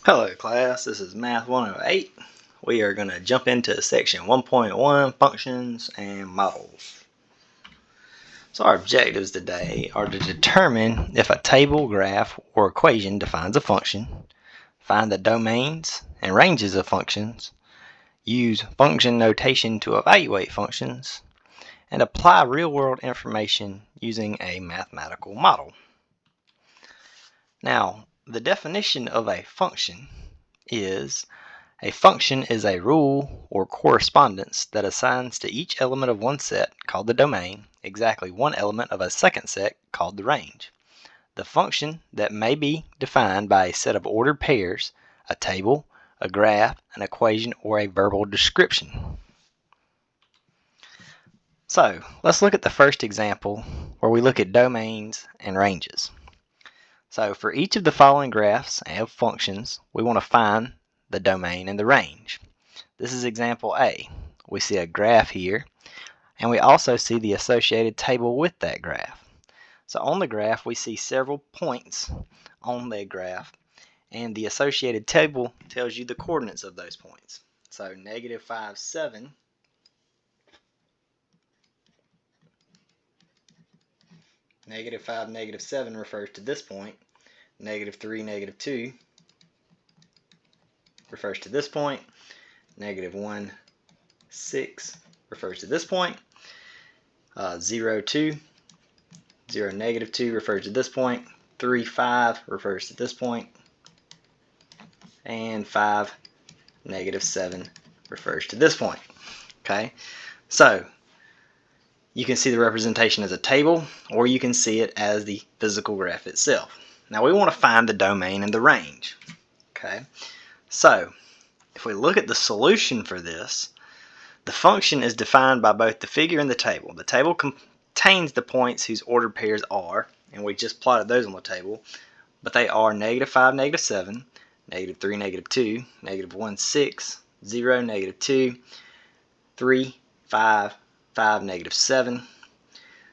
Hello class, this is Math 108. We are going to jump into section 1.1, functions and models. So our objectives today are to determine if a table, graph, or equation defines a function, find the domains and ranges of functions, use function notation to evaluate functions, and apply real-world information using a mathematical model. Now, the definition of a function is a function is a rule or correspondence that assigns to each element of one set, called the domain, exactly one element of a second set, called the range. The function that may be defined by a set of ordered pairs, a table, a graph, an equation, or a verbal description. So, let's look at the first example where we look at domains and ranges. So, for each of the following graphs and functions, we want to find the domain and the range. This is example A. We see a graph here, and we also see the associated table with that graph. So on the graph, we see several points on the graph, and the associated table tells you the coordinates of those points. So negative 5, 7, negative 5, negative 7 refers to this point. Negative 3, negative 2 refers to this point. Negative 1, 6 refers to this point. 0, 2, 0, negative 2 refers to this point. 3, 5 refers to this point. And 5, negative 7 refers to this point. Okay, so you can see the representation as a table, or you can see it as the physical graph itself. Now we want to find the domain and the range. Okay, so if we look at the solution for this, the function is defined by both the figure and the table. The table contains the points whose ordered pairs are, and we just plotted those on the table, but they are negative 5, negative 7, negative 3, negative 2, negative 1, 6, 0, negative 2, 3, 5, 5, negative 7,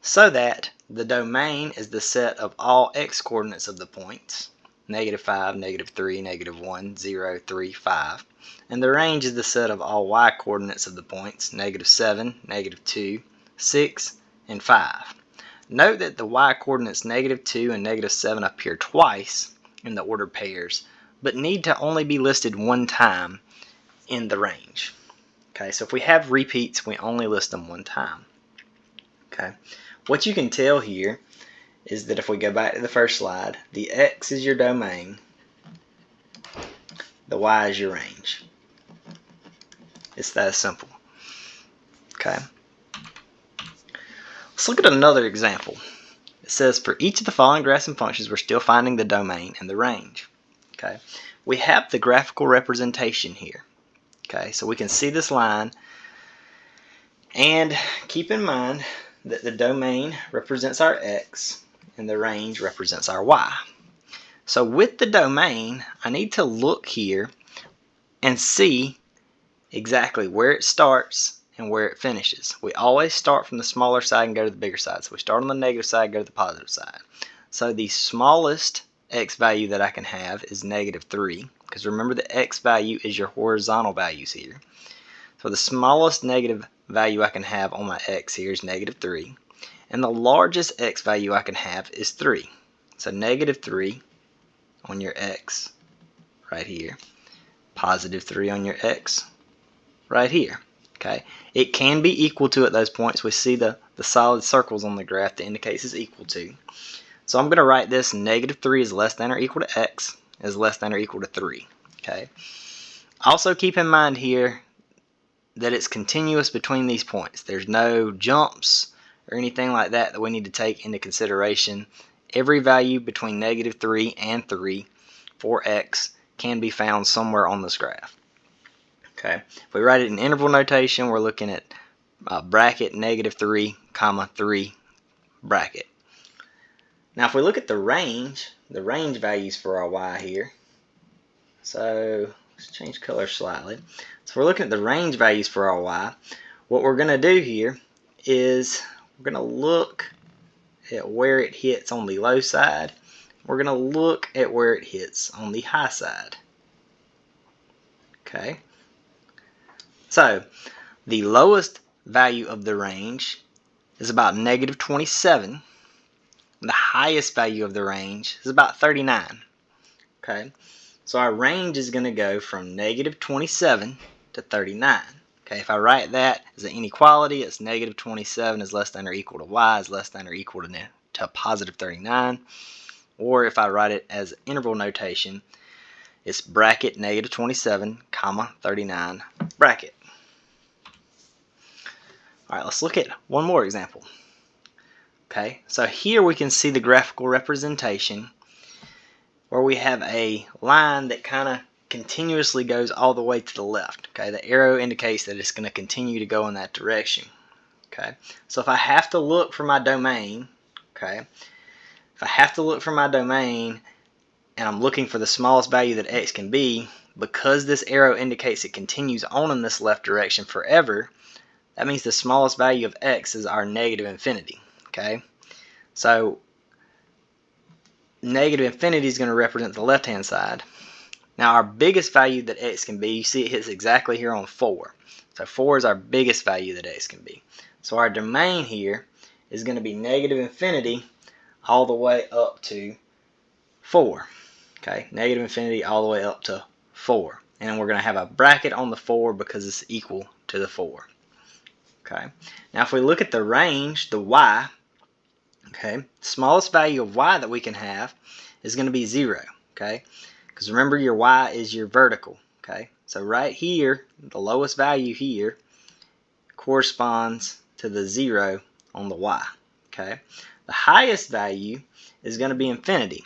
so that the domain is the set of all x coordinates of the points, negative 5, negative 3, negative 1, 0, 3, 5, and the range is the set of all y coordinates of the points, negative 7, negative 2, 6, and 5. Note that the y coordinates negative 2 and negative 7 appear twice in the ordered pairs, but need to only be listed one time in the range. Okay, so if we have repeats, we only list them one time. Okay, what you can tell here is that if we go back to the first slide, the x is your domain, the y is your range. It's that simple. Okay, let's look at another example. It says for each of the following graphs and functions, we're still finding the domain and the range. Okay, we have the graphical representation here. Okay, so we can see this line, and keep in mind that the domain represents our x and the range represents our y. So with the domain, I need to look here and see exactly where it starts and where it finishes. We always start from the smaller side and go to the bigger side. So we start on the negative side, go to the positive side. So the smallest x value that I can have is negative 3, because remember the x value is your horizontal values here. So the smallest negative value I can have on my x here is negative 3, and the largest x value I can have is 3. So negative 3 on your x right here, positive 3 on your x right here. Okay, it can be equal to at those points. We see the solid circles on the graph that indicates it's equal to. So I'm going to write this negative 3 is less than or equal to x is less than or equal to 3. Okay. Also keep in mind here that it's continuous between these points. There's no jumps or anything like that we need to take into consideration. Every value between negative 3 and 3 for x can be found somewhere on this graph. Okay, if we write it in interval notation, we're looking at bracket negative 3, comma 3 bracket. Now if we look at the range values for our y here, so let's change color slightly. So we're looking at the range values for our y. What we're going to do here is we're going to look at where it hits on the low side. We're going to look at where it hits on the high side. Okay, so the lowest value of the range is about negative 27. The highest value of the range is about 39. Okay, so our range is going to go from negative 27 to 39. Okay, if I write that as an inequality, it's negative 27 is less than or equal to y is less than or equal to positive 39. Or if I write it as interval notation, it's bracket negative 27, comma 39, bracket. All right, let's look at one more example. Okay, so here we can see the graphical representation where we have a line that kind of continuously goes all the way to the left. Okay, the arrow indicates that it's going to continue to go in that direction. Okay, so if I have to look for my domain, okay, if I have to look for my domain and I'm looking for the smallest value that x can be, because this arrow indicates it continues on in this left direction forever, that means the smallest value of x is our negative infinity. Okay, so negative infinity is going to represent the left hand side. Now our biggest value that x can be, you see it hits exactly here on 4. So 4 is our biggest value that x can be. So our domain here is going to be negative infinity all the way up to 4. Okay, negative infinity all the way up to 4. And we're going to have a bracket on the 4 because it's equal to the 4. Okay, now if we look at the range, the y, okay, smallest value of y that we can have is going to be 0. Okay, because remember your y is your vertical. Okay, so right here, the lowest value here corresponds to the 0 on the y. Okay, the highest value is going to be infinity,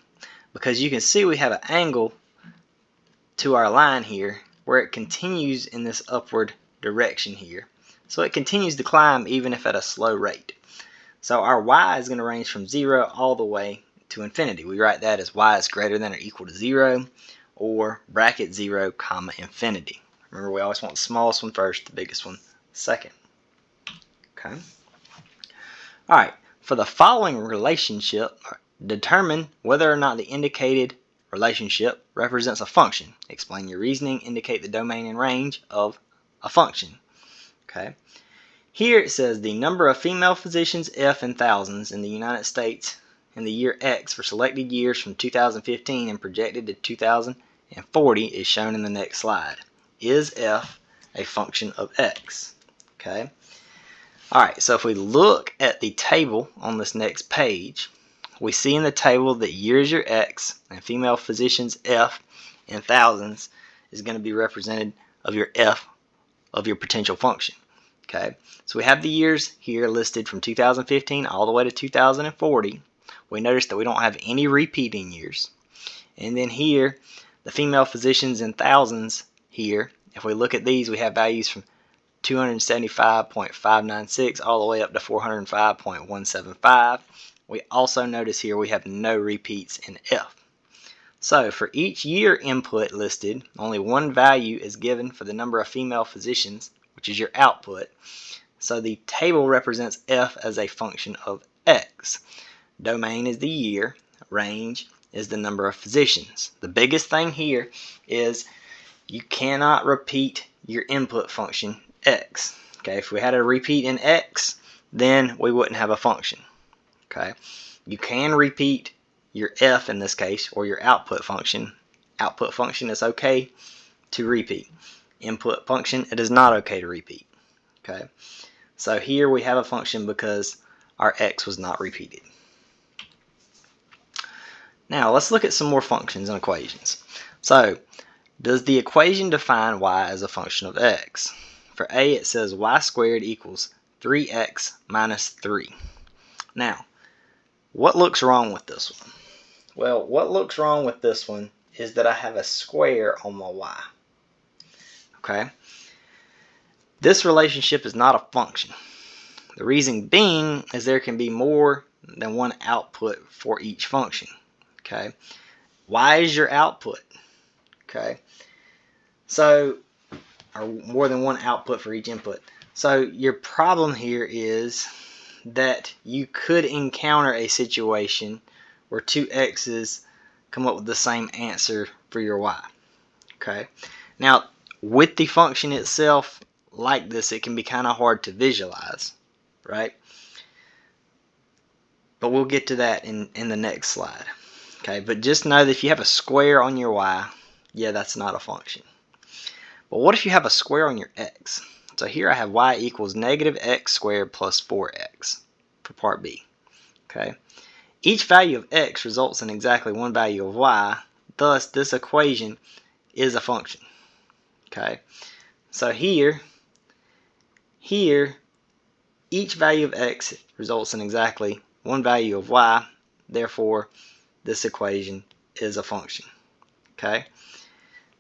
because you can see we have an angle to our line here where it continues in this upward direction here. So it continues to climb even if at a slow rate. So our y is going to range from 0 all the way to infinity. We write that as y is greater than or equal to 0, or bracket 0, comma infinity. Remember, we always want the smallest one first, the biggest one second. Okay. All right. For the following relationship, determine whether or not the indicated relationship represents a function. Explain your reasoning. Indicate the domain and range of a function. Okay. Here it says the number of female physicians F in thousands in the United States in the year X for selected years from 2015 and projected to 2040 is shown in the next slide. Is F a function of X? Okay. Alright, so if we look at the table on this next page, we see in the table that year is your X and female physicians F in thousands is going to be represented of your F of your potential function. Okay, so we have the years here listed from 2015 all the way to 2040. We notice that we don't have any repeating years. And then here, the female physicians in thousands here, if we look at these, we have values from 275.596 all the way up to 405.175. We also notice here we have no repeats in F. So for each year input listed, only one value is given for the number of female physicians, which is your output. So the table represents F as a function of X. Domain is the year, range is the number of physicians. The biggest thing here is you cannot repeat your input function X. Okay, if we had a repeat in X, then we wouldn't have a function. Okay, you can repeat your F in this case, or your output function. Output function is okay to repeat. Input function, it is not okay to repeat. Okay, so here we have a function because our X was not repeated. Now let's look at some more functions and equations. So does the equation define y as a function of x? For A, it says y squared equals 3x minus 3. Now, what looks wrong with this one? Well, what looks wrong with this one is that I have a square on my y. Okay? This relationship is not a function. The reason being is there can be more than one output for each function. Okay? Y is your output. Okay? So, or more than one output for each input. So your problem here is that you could encounter a situation where two x's come up with the same answer for your y. Okay. Now, with the function itself like this, it can be kind of hard to visualize, right? But we'll get to that in the next slide. Okay, but just know that if you have a square on your y, yeah, that's not a function. But what if you have a square on your x? So here I have y equals negative x squared plus 4x for part B. Okay, each value of x results in exactly one value of y, thus this equation is a function. Okay, so here, each value of x results in exactly one value of y, therefore this equation is a function. Okay,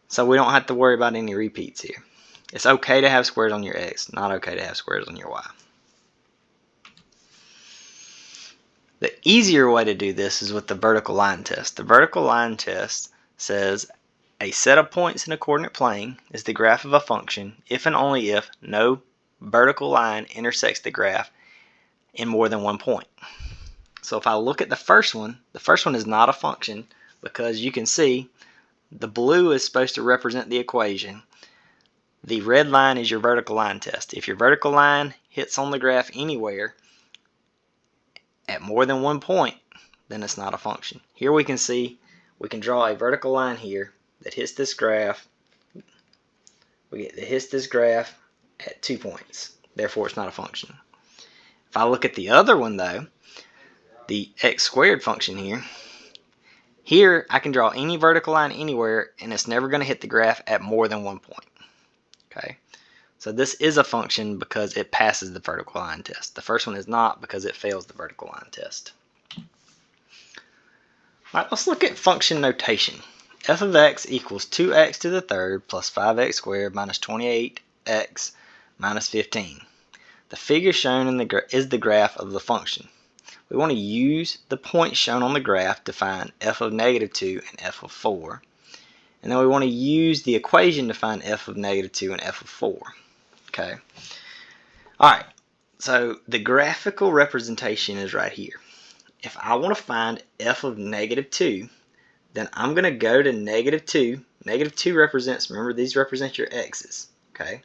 so we don't have to worry about any repeats here. It's okay to have squares on your x, not okay to have squares on your y. The easier way to do this is with the vertical line test. The vertical line test says a set of points in a coordinate plane is the graph of a function if and only if no vertical line intersects the graph in more than one point. So if I look at the first one is not a function because you can see the blue is supposed to represent the equation. The red line is your vertical line test. If your vertical line hits on the graph anywhere at more than one point, then it's not a function. Here we can see, we can draw a vertical line here that hits this graph. It hits this graph at 2 points. Therefore, it's not a function. If I look at the other one though, the x squared function here I can draw any vertical line anywhere and it's never going to hit the graph at more than 1 point. Okay, so this is a function because it passes the vertical line test. The first one is not because it fails the vertical line test. Alright, let's look at function notation. F of x equals 2x to the third plus 5x squared minus 28x minus 15. The figure shown in is the graph of the function. We want to use the points shown on the graph to find f of negative 2 and f of 4. And then we want to use the equation to find f of negative 2 and f of 4. Okay. Alright, so the graphical representation is right here. If I want to find f of negative 2, then I'm going to go to negative 2. Negative 2 represents, remember these represent your x's. Okay.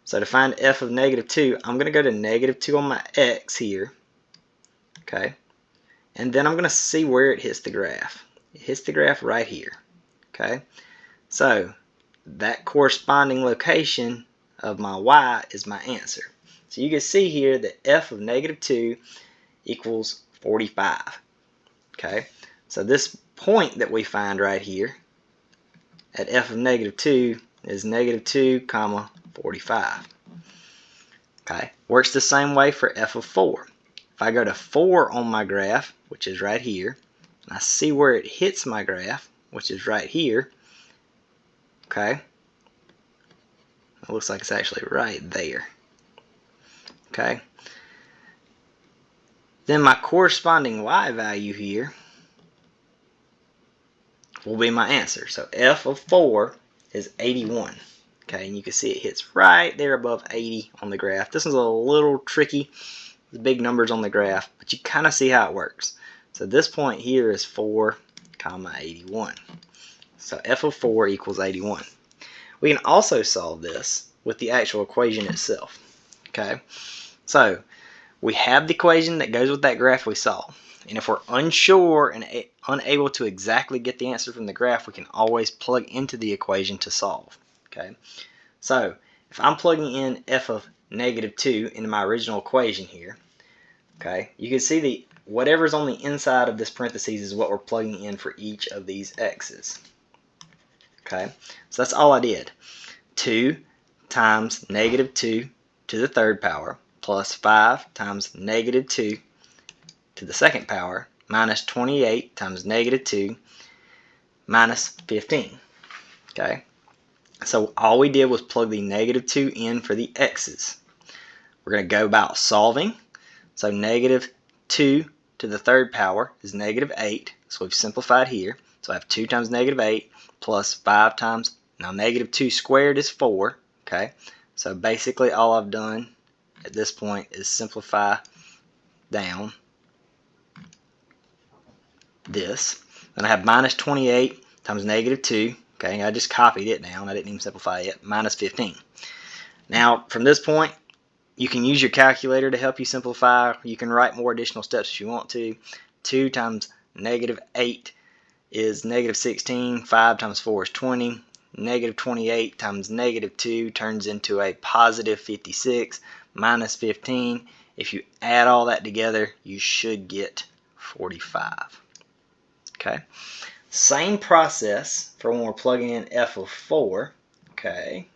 So to find f of negative 2, I'm going to go to negative 2 on my x here. Okay, and then I'm going to see where it hits the graph. It hits the graph right here. Okay, so that corresponding location of my y is my answer. So you can see here that f of negative 2 equals 45. Okay, so this point that we find right here at f of negative 2 is negative 2 comma 45. Okay, works the same way for f of 4. If I go to 4 on my graph, which is right here, and I see where it hits my graph, which is right here, okay, it looks like it's actually right there, okay, then my corresponding y value here will be my answer. So f of 4 is 81, okay, and you can see it hits right there above 80 on the graph. This is a little tricky. The big numbers on the graph, but you kind of see how it works. So this point here is 4 comma 81. So f of 4 equals 81. We can also solve this with the actual equation itself. Okay, so we have the equation that goes with that graph we saw, and if we're unsure and unable to exactly get the answer from the graph, we can always plug into the equation to solve. Okay, so if I'm plugging in f of negative 2 into my original equation here, okay, you can see the whatever's on the inside of this parentheses is what we're plugging in for each of these x's. Okay, so that's all I did. 2 times negative 2 to the third power plus 5 times negative 2 to the second power minus 28 times negative 2 minus 15. Okay, so all we did was plug the negative 2 in for the x's. We're going to go about solving. So negative 2 to the third power is negative 8. So we've simplified here. So I have 2 times negative 8 plus 5 times, now negative 2 squared is 4. Okay, so basically all I've done at this point is simplify down this. Then I have minus 28 times negative 2 Okay, I just copied it down. I didn't even simplify it. Minus 15. Now, from this point, you can use your calculator to help you simplify. You can write more additional steps if you want to. 2 times negative 8 is negative 16. 5 times 4 is 20. Negative 28 times negative 2 turns into a positive 56. Minus 15. If you add all that together, you should get 45. Okay. Same process for when we're plugging in f of 4. Okay.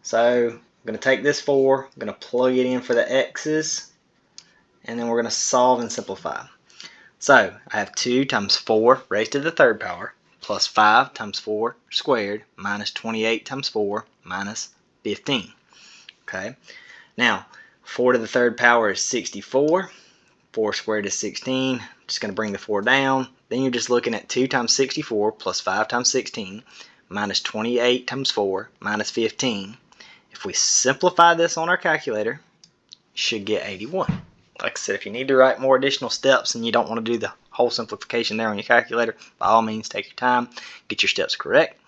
So I'm going to take this 4, I'm going to plug it in for the x's, and then we're going to solve and simplify. So I have 2 times 4 raised to the third power plus 5 times 4 squared minus 28 times 4 minus 15. Okay. Now 4 to the third power is 64. 4 squared is 16. Just going to bring the 4 down. Then you're just looking at 2 times 64 plus 5 times 16 minus 28 times 4 minus 15. If we simplify this on our calculator, you should get 81. Like I said, if you need to write more additional steps and you don't want to do the whole simplification there on your calculator, by all means take your time, get your steps correct.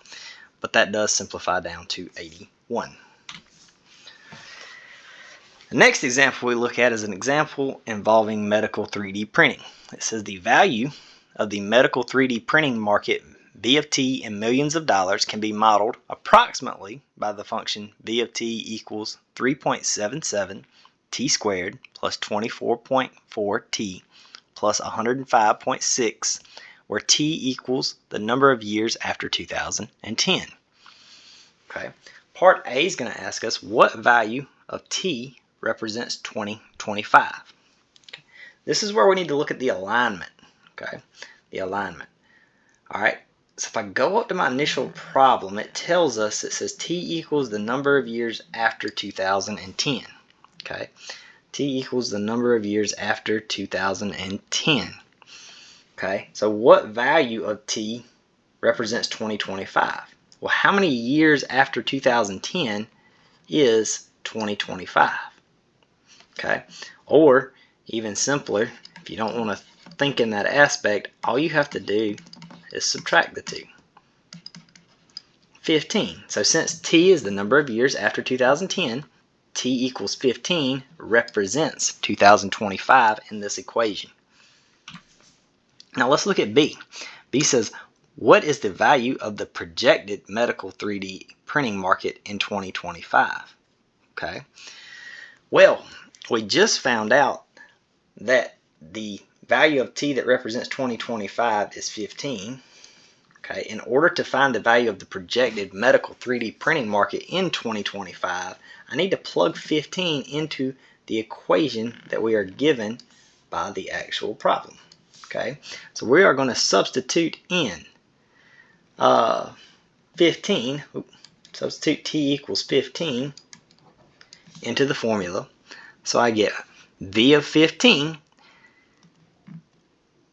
But that does simplify down to 81. The next example we look at is an example involving medical 3D printing. It says the value of the medical 3D printing market V of t in millions of dollars can be modeled approximately by the function V of t equals 3.77 t squared plus 24.4 t plus 105.6, where t equals the number of years after 2010. Okay. Part A is going to ask us what value of t represents 2025. Okay. This is where we need to look at the alignment. Okay, the alignment. All right. So if I go up to my initial problem, it tells us, it says t equals the number of years after 2010. Okay, t equals the number of years after 2010. Okay, so what value of t represents 2025? Well, how many years after 2010 is 2025? Okay, or even simpler, if you don't want to think in that aspect, all you have to do is subtract the 2. 15. So since t is the number of years after 2010, t equals 15 represents 2025 in this equation. Now let's look at B. B says, what is the value of the projected medical 3D printing market in 2025? Okay. Well, we just found out that the value of t that represents 2025 is 15. Okay, in order to find the value of the projected medical 3D printing market in 2025, I need to plug 15 into the equation that we are given by the actual problem. Okay, so we are going to substitute in 15, substitute t equals 15 into the formula. So I get V of 15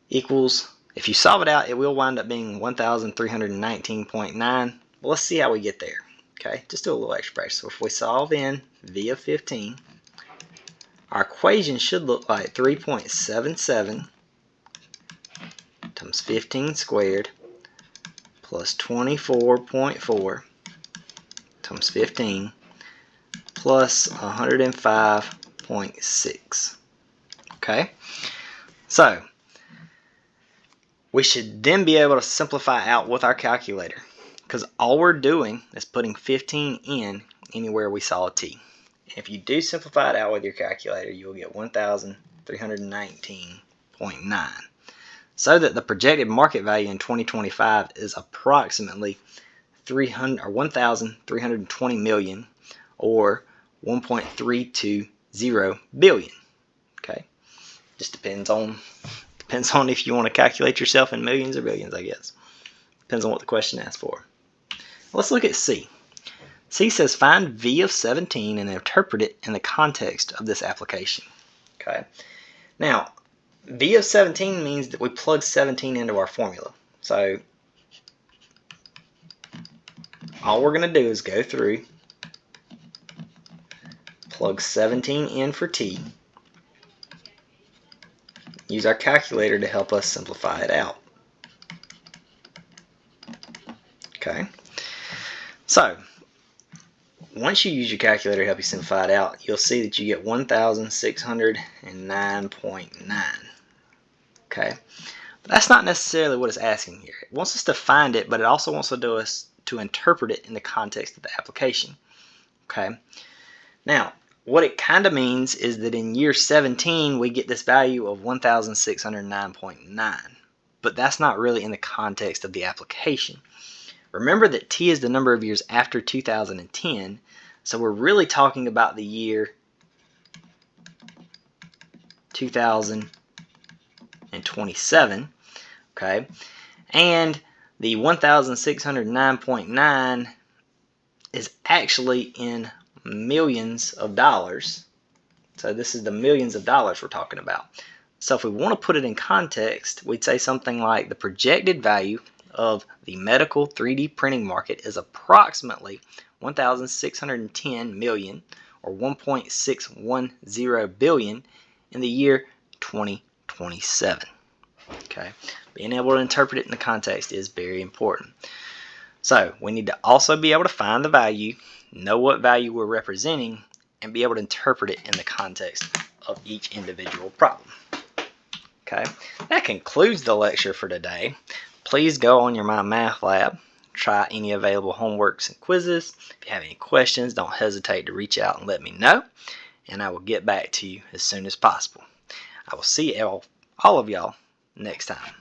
equals, if you solve it out, it will wind up being 1,319.9. Well, let's see how we get there. Okay, just do a little extra practice. So if we solve in V of 15, our equation should look like 3.77 times 15 squared plus 24.4 times 15 plus 105.6. Okay, so we should then be able to simplify out with our calculator, because all we're doing is putting 15 in anywhere we saw a t. If you do simplify it out with your calculator, you'll get 1,319.9. So that the projected market value in 2025 is approximately 1,320 million, or 1.320 billion. Okay, just depends on if you want to calculate yourself in millions or billions, I guess. Depends on what the question asks for. Let's look at C. C says find V of 17 and interpret it in the context of this application. Okay. Now, V of 17 means that we plug 17 into our formula. So all we're going to do is go through, plug 17 in for t, use our calculator to help us simplify it out. Okay. So once you use your calculator to help you simplify it out, you'll see that you get 1,609.9. Okay. But that's not necessarily what it's asking here. It wants us to find it, but it also wants to do us to interpret it in the context of the application. Okay. Now, what it kind of means is that in year 17, we get this value of 1,609.9. But that's not really in the context of the application. Remember that T is the number of years after 2010, so we're really talking about the year 2027, okay? And the 1,609.9 is actually in millions of dollars. So this is the millions of dollars we're talking about. So if we want to put it in context, we'd say something like the projected value of the medical 3D printing market is approximately 1,610 million or 1.610 billion in the year 2027. Okay, being able to interpret it in the context is very important. So we need to also be able to find the value, know what value we're representing, and be able to interpret it in the context of each individual problem. Okay, that concludes the lecture for today. Please go on your My Math Lab, try any available homeworks and quizzes. If you have any questions, don't hesitate to reach out and let me know, and I will get back to you as soon as possible. I will see all of y'all next time.